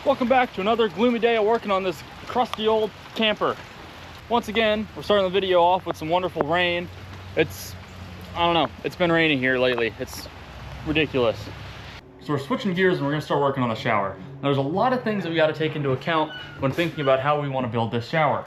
Welcome back to another gloomy day of working on this crusty old camper. Once again, we're starting the video off with some wonderful rain. I don't know, it's been raining here lately. It's ridiculous. So we're switching gears and we're gonna start working on the shower. Now, there's a lot of things that we gotta take into account when thinking about how we wanna build this shower.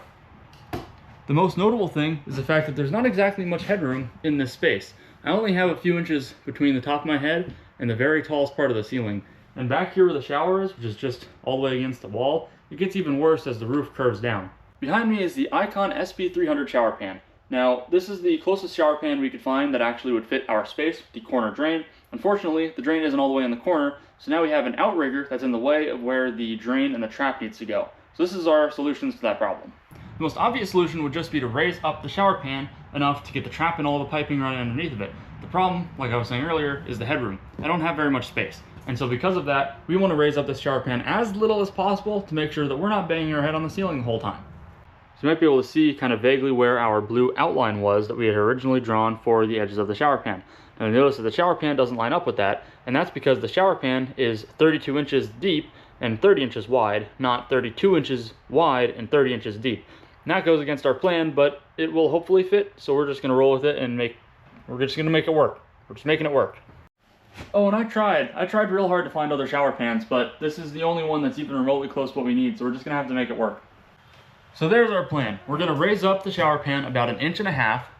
The most notable thing is the fact that there's not exactly much headroom in this space. I only have a few inches between the top of my head and the very tallest part of the ceiling. And back here where the shower is, which is just all the way against the wall, it gets even worse as the roof curves down. Behind me is the Icon SP300 shower pan. Now, this is the closest shower pan we could find that actually would fit our space, the corner drain. Unfortunately, the drain isn't all the way in the corner, so now we have an outrigger that's in the way of where the drain and the trap needs to go. So this is our solutions to that problem. The most obvious solution would just be to raise up the shower pan enough to get the trap and all the piping running underneath of it. The problem, like I was saying earlier, is the headroom. I don't have very much space. And so because of that, we want to raise up this shower pan as little as possible to make sure that we're not banging our head on the ceiling the whole time. So you might be able to see kind of vaguely where our blue outline was that we had originally drawn for the edges of the shower pan. And notice that the shower pan doesn't line up with that, and that's because the shower pan is 32 inches deep and 30 inches wide, not 32 inches wide and 30 inches deep. And that goes against our plan, but it will hopefully fit, so we're just going to roll with it and we're just going to make it work. We're just making it work. Oh, and I tried real hard to find other shower pans, but this is the only one that's even remotely close to what we need, so we're just gonna have to make it work. So there's our plan. We're gonna raise up the shower pan about 1.5 inches.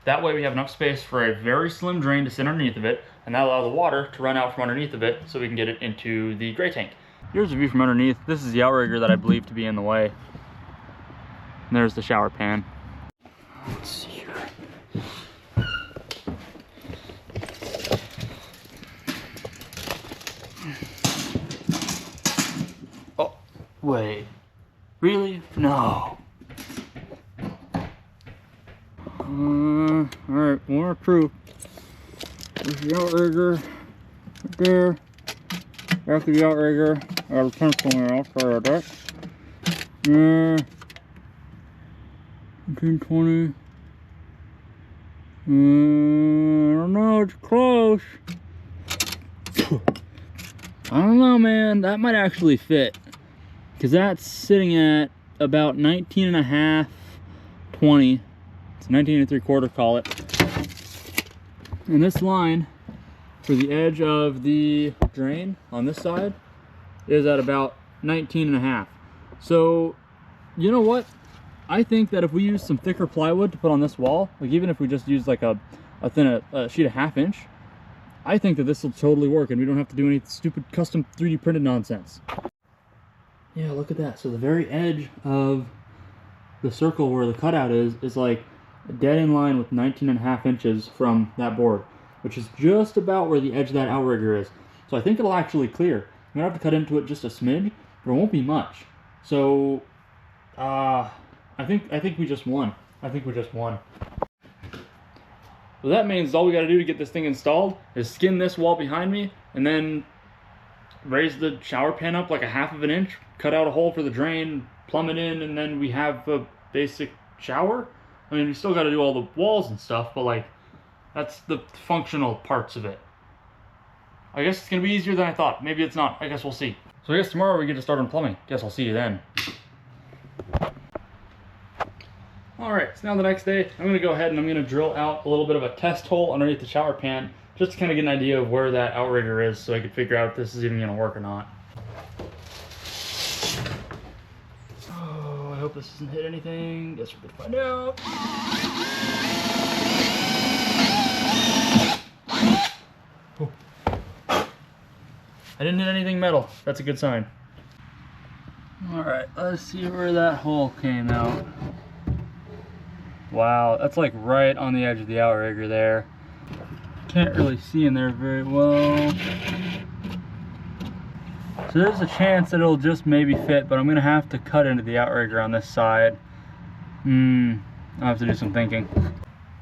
That way we have enough space for a very slim drain to sit underneath of it, and that allows the water to run out from underneath of it so we can get it into the gray tank. Here's a view from underneath. This is the outrigger that I believe to be in the way. And there's the shower pan. Let's see here. Oh, wait. Really? No. Alright, more proof. There's the outrigger right there. After the outrigger, I got a pencil here, I'll try that. 1920. I don't know, it's close. I don't know, man, that might actually fit. Because that's sitting at about 19.5, 20. It's 19 3/4, call it. And this line for the edge of the drain on this side is at about 19.5. So, you know what? I think that if we use some thicker plywood to put on this wall, like even if we just use like a thin sheet of 1/2 inch, I think that this will totally work and we don't have to do any stupid custom 3D printed nonsense. Yeah, look at that. So the very edge of the circle where the cutout is like dead in line with 19.5 inches from that board, which is just about where the edge of that outrigger is. So I think it'll actually clear. I'm gonna have to cut into it just a smidge, but it won't be much. So I think we just won. I think we just won. So that means all we got to do to get this thing installed is skin this wall behind me and then raise the shower pan up like 1/2 inch, cut out a hole for the drain, plumb it in, and then we have a basic shower. I mean, we still got to do all the walls and stuff, but like, that's the functional parts of it. I guess it's going to be easier than I thought. Maybe it's not. I guess we'll see. So I guess tomorrow we get to start on plumbing. Guess I'll see you then. Alright, so now the next day, I'm going to go ahead and I'm going to drill out a little bit of a test hole underneath the shower pan just to kind of get an idea of where that outrigger is so I can figure out if this is even going to work or not. Oh, I hope this doesn't hit anything. Guess we're going to find out. Oh. I didn't hit anything metal. That's a good sign. Alright, let's see where that hole came out. Wow, that's like right on the edge of the outrigger there. Can't really see in there very well. So there's a chance that it'll just maybe fit, but I'm gonna have to cut into the outrigger on this side. I'll have to do some thinking.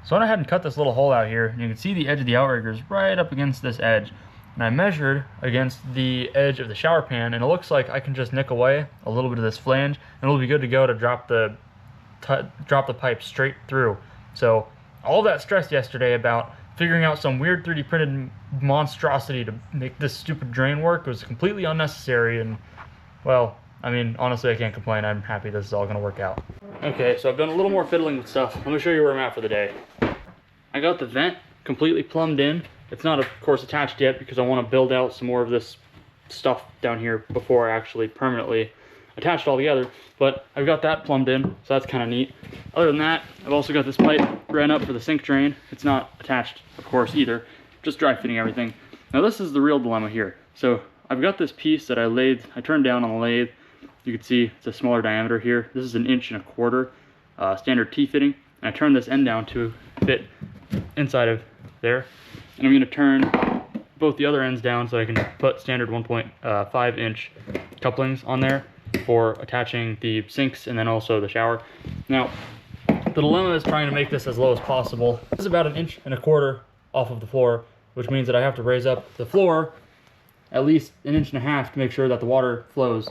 So I went ahead and cut this little hole out here, and you can see the edge of the outrigger is right up against this edge. And I measured against the edge of the shower pan, and it looks like I can just nick away a little bit of this flange, and it'll be good to go to drop the pipe straight through. So all that stress yesterday about figuring out some weird 3D printed monstrosity to make this stupid drain work was completely unnecessary, and well, I mean, honestly, I can't complain. I'm happy this is all gonna work out. Okay, so I've done a little more fiddling with stuff. Let me show you where I'm at for the day. I got the vent completely plumbed in. It's not, of course, attached yet because I want to build out some more of this stuff down here before I actually permanently attach it all together. But I've got that plumbed in, so that's kind of neat. Other than that, I've also got this pipe ran up for the sink drain. It's not attached, of course, either. Just dry fitting everything. Now this is the real dilemma here. So I've got this piece that I turned down on the lathe. You can see it's a smaller diameter here. This is 1.25 inch standard T-fitting. And I turned this end down to fit inside of there. And I'm going to turn both the other ends down so I can put standard 1.5 inch couplings on there for attaching the sinks and then also the shower. Now, the dilemma is trying to make this as low as possible. This is about 1.25 inches off of the floor, which means that I have to raise up the floor at least 1.5 inches to make sure that the water flows.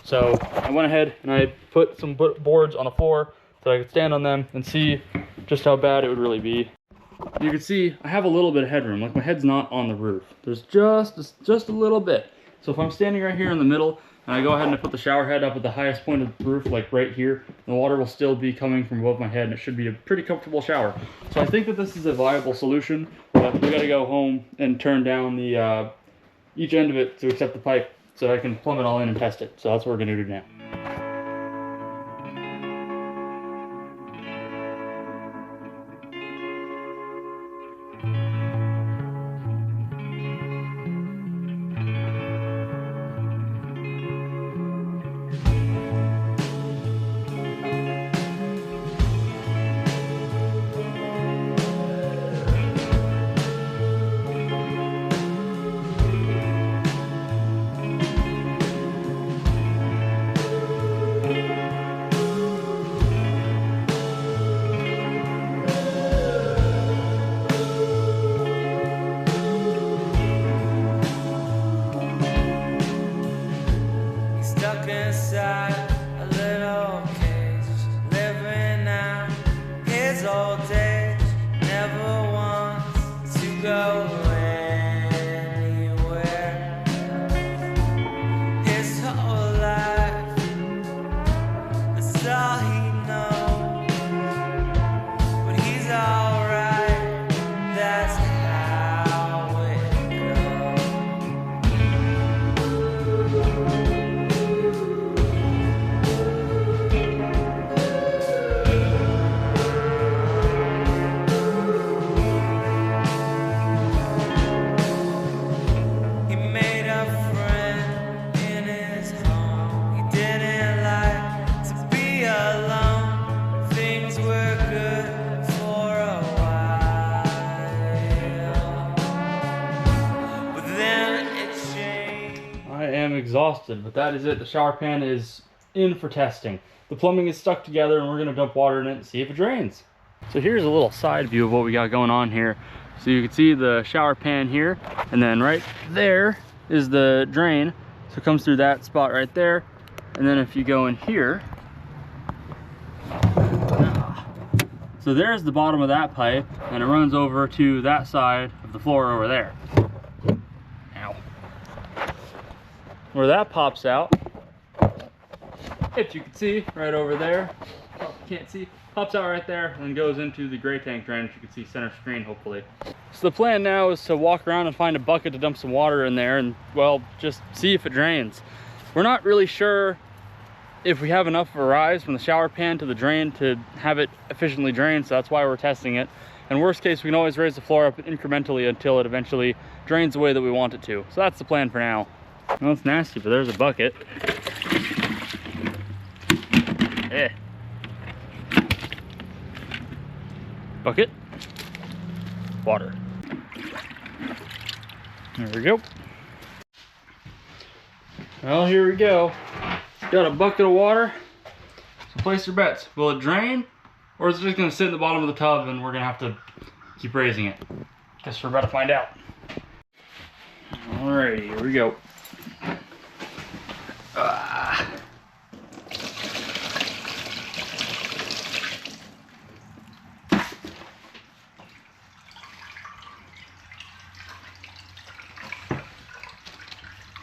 So I went ahead and I put some boards on the floor so I could stand on them and see just how bad it would really be. You can see I have a little bit of headroom, like my head's not on the roof. There's just a little bit. So if I'm standing right here in the middle and I go ahead and I put the shower head up at the highest point of the roof, like right here, the water will still be coming from above my head and it should be a pretty comfortable shower. So I think that this is a viable solution, but we gotta go home and turn down the each end of it to accept the pipe so I can plumb it all in and test it. So that's what we're gonna do now. Exhausted, but that is it. The shower pan is in for testing. The plumbing is stuck together and we're going to dump water in it and see if it drains. So here's a little side view of what we got going on here. So you can see the shower pan here, and then right there is the drain. So it comes through that spot right there. And then if you go in here, so there's the bottom of that pipe, and it runs over to that side of the floor over there. Where that pops out, if you can see right over there, oh, can't see, pops out right there and goes into the gray tank drain, which you can see center screen hopefully. So the plan now is to walk around and find a bucket to dump some water in there and, well, just see if it drains. We're not really sure if we have enough of a rise from the shower pan to the drain to have it efficiently drain, so that's why we're testing it. And worst case, we can always raise the floor up incrementally until it eventually drains the way that we want it to. So that's the plan for now. Well, it's nasty, but there's a bucket. Bucket. Water. There we go. Well, here we go. Got a bucket of water. So place your bets. Will it drain? Or is it just going to sit in the bottom of the tub and we're going to have to keep raising it? Guess we're about to find out. Alrighty, here we go.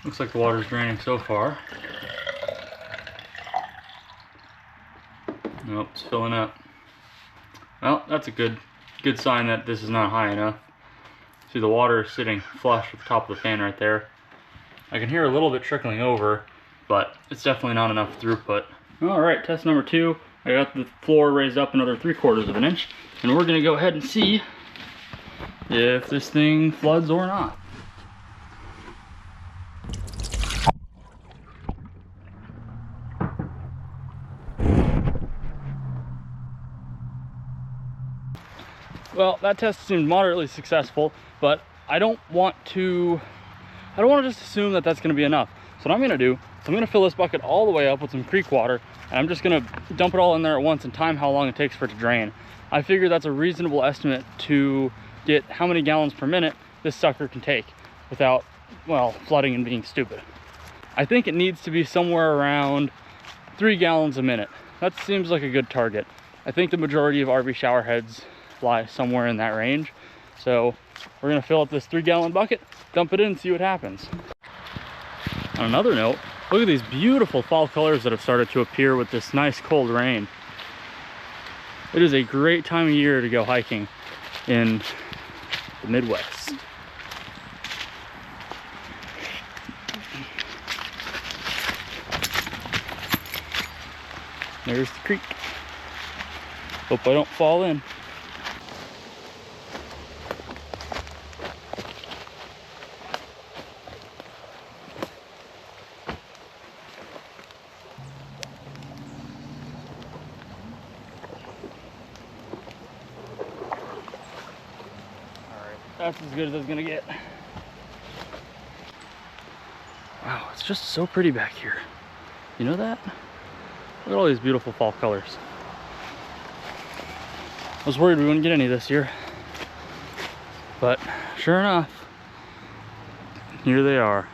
Looks like the water's draining so far. Nope, it's filling up. Well, that's a good sign that this is not high enough. See, the water is sitting flush with the top of the fan right there. I can hear a little bit trickling over, but it's definitely not enough throughput. All right, test number 2. I got the floor raised up another 3/4 of an inch, and we're gonna go ahead and see if this thing floods or not. Well, that test seemed moderately successful, but I don't want to just assume that that's going to be enough. So what I'm going to do is I'm going to fill this bucket all the way up with some creek water, and I'm just going to dump it all in there at once and time how long it takes for it to drain. I figure that's a reasonable estimate to get how many gallons per minute this sucker can take without, well, flooding and being stupid. I think it needs to be somewhere around 3 gallons a minute. That seems like a good target. I think the majority of RV shower heads lie somewhere in that range. So we're gonna fill up this 3-gallon bucket, dump it in, and see what happens. On another note, look at these beautiful fall colors that have started to appear with this nice cold rain. It is a great time of year to go hiking in the Midwest. There's the creek. Hope I don't fall in. That's as good as it's gonna get. Wow, it's just so pretty back here. You know that? Look at all these beautiful fall colors. I was worried we wouldn't get any this year, but sure enough, here they are.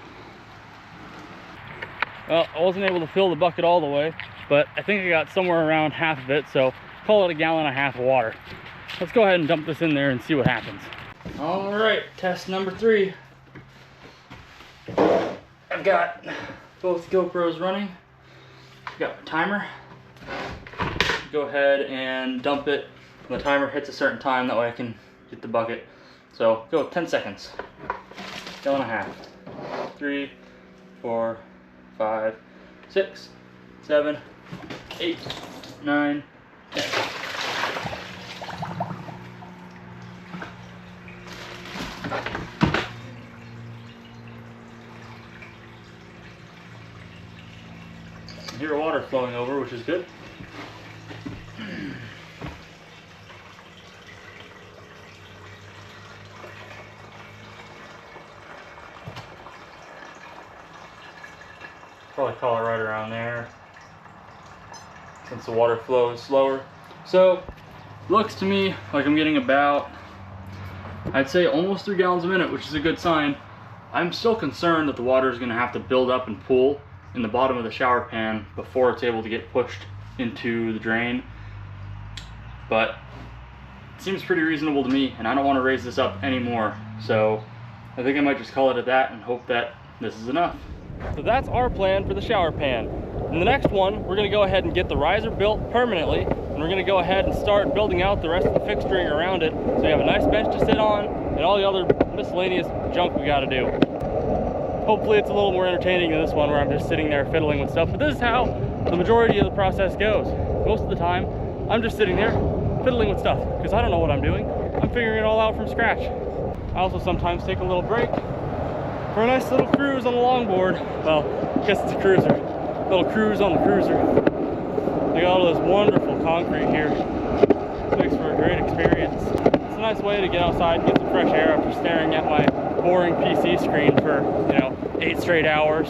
Well, I wasn't able to fill the bucket all the way, but I think I got somewhere around half of it, so call it 1.5 gallons of water. Let's go ahead and dump this in there and see what happens. All right, test number 3. I've got both GoPros running. I've got my timer. Go ahead and dump it when the timer hits a certain time, that way I can get the bucket. So go 10 seconds. 1.5 gallons. 3, 4, 5, 6, 7, 8, 9, 10. I hear water flowing over, which is good. Probably call it right around there, since the water flow is slower. So, looks to me like I'm getting about, I'd say almost 3 gallons a minute, which is a good sign. I'm still concerned that the water is going to have to build up and pool in the bottom of the shower pan before it's able to get pushed into the drain. But it seems pretty reasonable to me, and I don't want to raise this up anymore. So I think I might just call it at that and hope that this is enough. So that's our plan for the shower pan. In the next one, we're going to go ahead and get the riser built permanently, and we're going to go ahead and start building out the rest of the fixturing around it, so we have a nice bench to sit on and all the other miscellaneous junk we got to do. Hopefully it's a little more entertaining than this one where I'm just sitting there fiddling with stuff, but this is how the majority of the process goes. Most of the time, I'm just sitting there fiddling with stuff because I don't know what I'm doing. I'm figuring it all out from scratch. I also sometimes take a little break for a nice little cruise on the longboard. Well, I guess it's a cruiser. A little cruise on the cruiser. They got all this wonderful concrete here. It makes for a great experience. It's a nice way to get outside and get some fresh air after staring at my boring PC screen for, 8 straight hours.